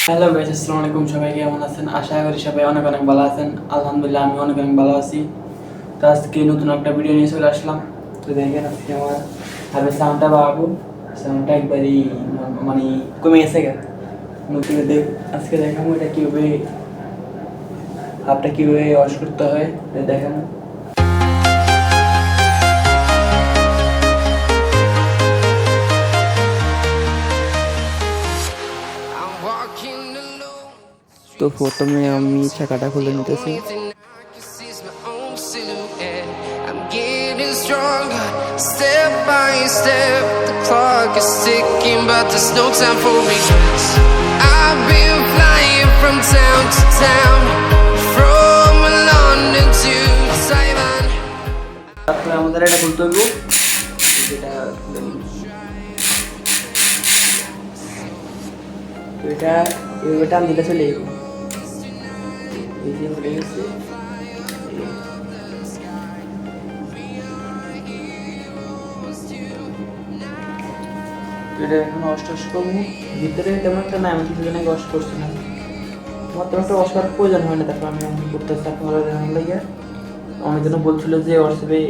Hello guys, আসসালামু আলাইকুম। সবাই কেমন আছেন? আশা করি সবাই অনেক অনেক ভালো আছেন। আলহামদুলিল্লাহ আমি অনেক অনেক ভালো আছি। তো আজকে নতুন একটা ভিডিও নিয়ে চলে আসলাম। তো দেখেন আজকে আমার হাতে সাউন্ডটা বাড়াবো। সাউন্ডটা একবারই মানে কমে গেছে গা। নতুন আজকে দেখাবো এটা কীভাবে হাতটা কীভাবে ওয়াশ করতে হয় দেখাবো। তো প্রথমে আমি চাকাটা খুলে নিতেছি। Stronger, step by step. The clock is ticking, but there's no time for me. I've been flying from town to town, from London to Taiwan. তারপরে আমাদের এটা খুলতে হইব, যেটা খুলে নিব। এটা এইভাবে টান দিলে চলে যাবে। এই যে হয়ে গেছে। এটা এখন ওয়াশ করবো। ভিতরে তেমন একটা না, আমি কিছুদিন আগে ওয়াশ করছি না, আমার তেমন একটা ওয়াশ করার প্রয়োজন হয় না। তারপর আমি করতেছি আপনারা জানান লাগে। অনেকজন বলছিল যে হোয়াটসঅ্যাপে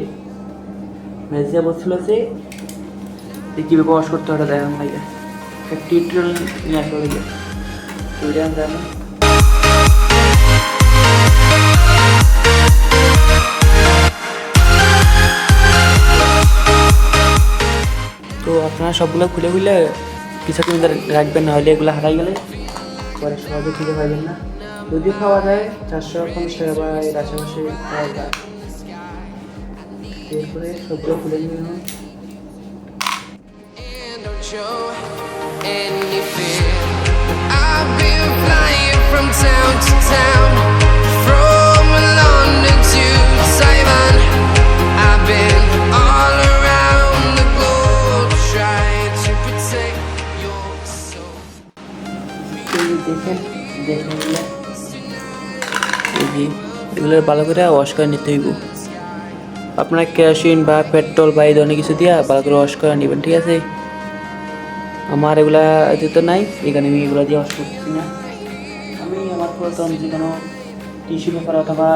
মেসেজে বলছিল যে কীভাবে ওয়াশ করতে হবে দেখান লাগে, একটা টিউটোরিয়াল নিয়ে আসা লাগে। তো এটা আমি জানি। তো আপনারা সবগুলো খুলে খুলে কিছুক্ষণ রাখবেন, না হলে এগুলো হারাই গেলে পরে সহজে খুঁজে পাবেন না। যদিও খাওয়া যায় 450 টাকা বা এর আশেপাশে পাওয়া যায়। এরপরে সবগুলো খুলে নিয়ে দেখেন এগুলো ভালো করে ওয়াশ করে নিতে হইব। আপনার কেরোসিন বা পেট্রোল বা এই ধরনের কিছু দিয়ে ভালো করে ওয়াশ করে নেবেন, ঠিক আছে? আমার এগুলা যেতে নাই, এখানে আমি এগুলো দিয়ে ওয়াশ করতেছি না। আমি আমার পুরাতন যে কোনো টিস্যু পেপার অথবা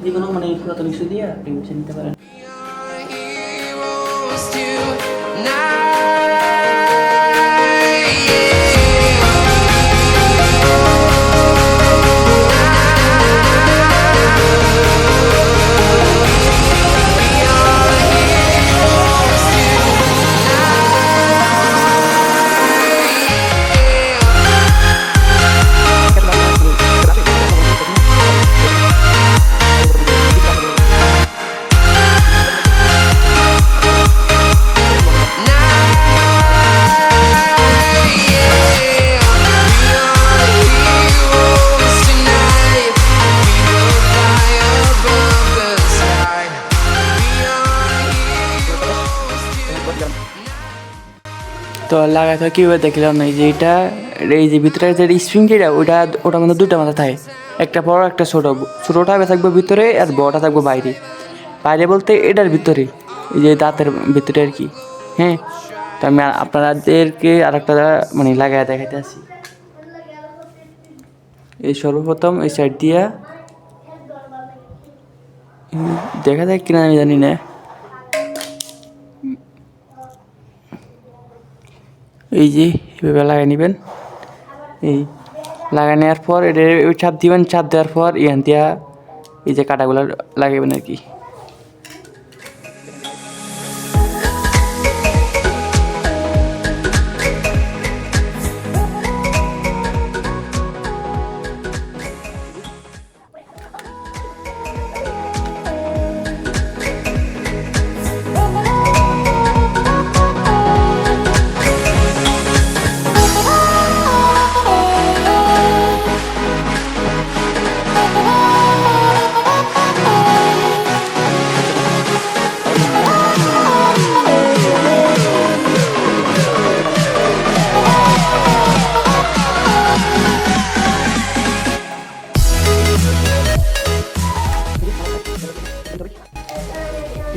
যে কোনো মানে পুরাতন কিছু দিয়ে আপনি মুছে নিতে পারেন। তো লাগাতে কীভাবে দেখলাম না, যে এটা এই যে ভিতরে যে স্প্রিং যেটা ওটার মধ্যে দুটো মাথা থাকে, একটা বড় একটা ছোটোটা থাকবে ভিতরে আর বড়টা থাকবে বাইরে। বাইরে বলতে এটার ভিতরে, এই যে দাঁতের ভিতরে আর কি। হ্যাঁ, তো আমি আপনাদেরকে আর একটা মানে লাগাই দেখাইতে আসি। এই সর্বপ্রথম এই সাইড দিয়া দেখা যায় কিনা আমি জানি না। এই যে এভাবে লাগিয়ে নেবেন। এই লাগিয়ে নেওয়ার পর এটা চাপ দিবেন, চাপ দেওয়ার পর ইয়ান দিয়া এই যে কাটাগুলো লাগাবেন আর কি।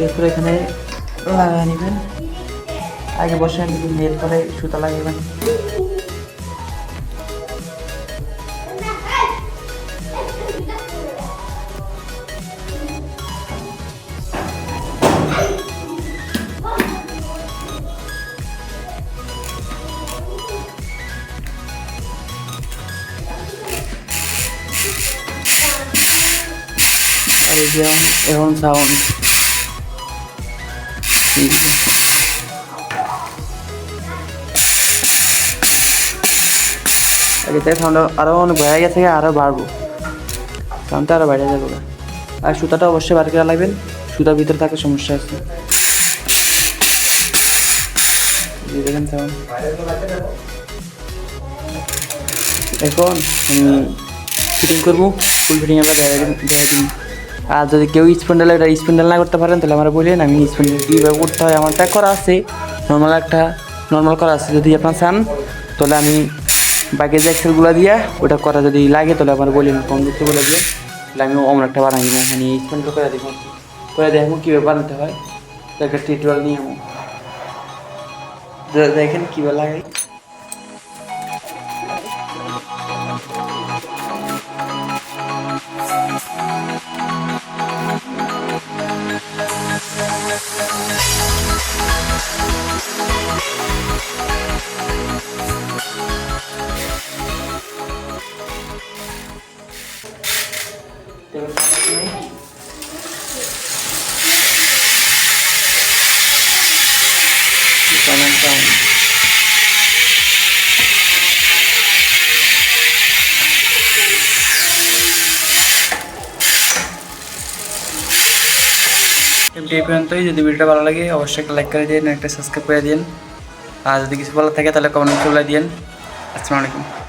এরপরে এখানে লাগিয়ে নেবেন, আগে বসে নেবেন, এরপরে সুতা লাগাবেন। এখন সাউন্ড এতে সাউন্ড আরও অনেক বেড়ে গেছে, আরও বাড়বো, সাউন্ডটা আরও বেড়ে যাবে। আর সুতাটা অবশ্যই বার করে লাগবেন, সুতার ভিতরে থাকার সমস্যা আছে। দেখেন সাউন্ড। এখন আমি ফিটিং করবো, ফুল ফিটিং আমরা দেখাই দিন। আর যদি কেউ স্প্যান্ডেল না করতে পারেন তাহলে আমরা বলেন, আমি স্প্যান্ডেল কীভাবে করতে হয় আমারটা করা আছে, নর্মাল করা আছে। যদি আপনার চান তাহলে আমি বাকি যে এক্সেলগুলো দিয়ে ওটা করা যদি লাগে তাহলে আমার বলেন, কম করতে বলে দিয়ে, তাহলে আমি অমন একটা বানাই দেবো, মানে স্প্যান্ডেল করে দেখবো কীভাবে বানাতে হয়, একটা টিউটোরিয়াল নিয়ে যাবো, দেখেন কীভাবে লাগাই। এই পর্যন্তই। যদি ভিডিওটা ভালো লাগে অবশ্যই একটা লাইক করে দিন, একটা সাবস্ক্রাইব করে দিন, আর যদি কিছু বলার থাকে তাহলে কমেন্ট করে দিন। আসসালামু আলাইকুম।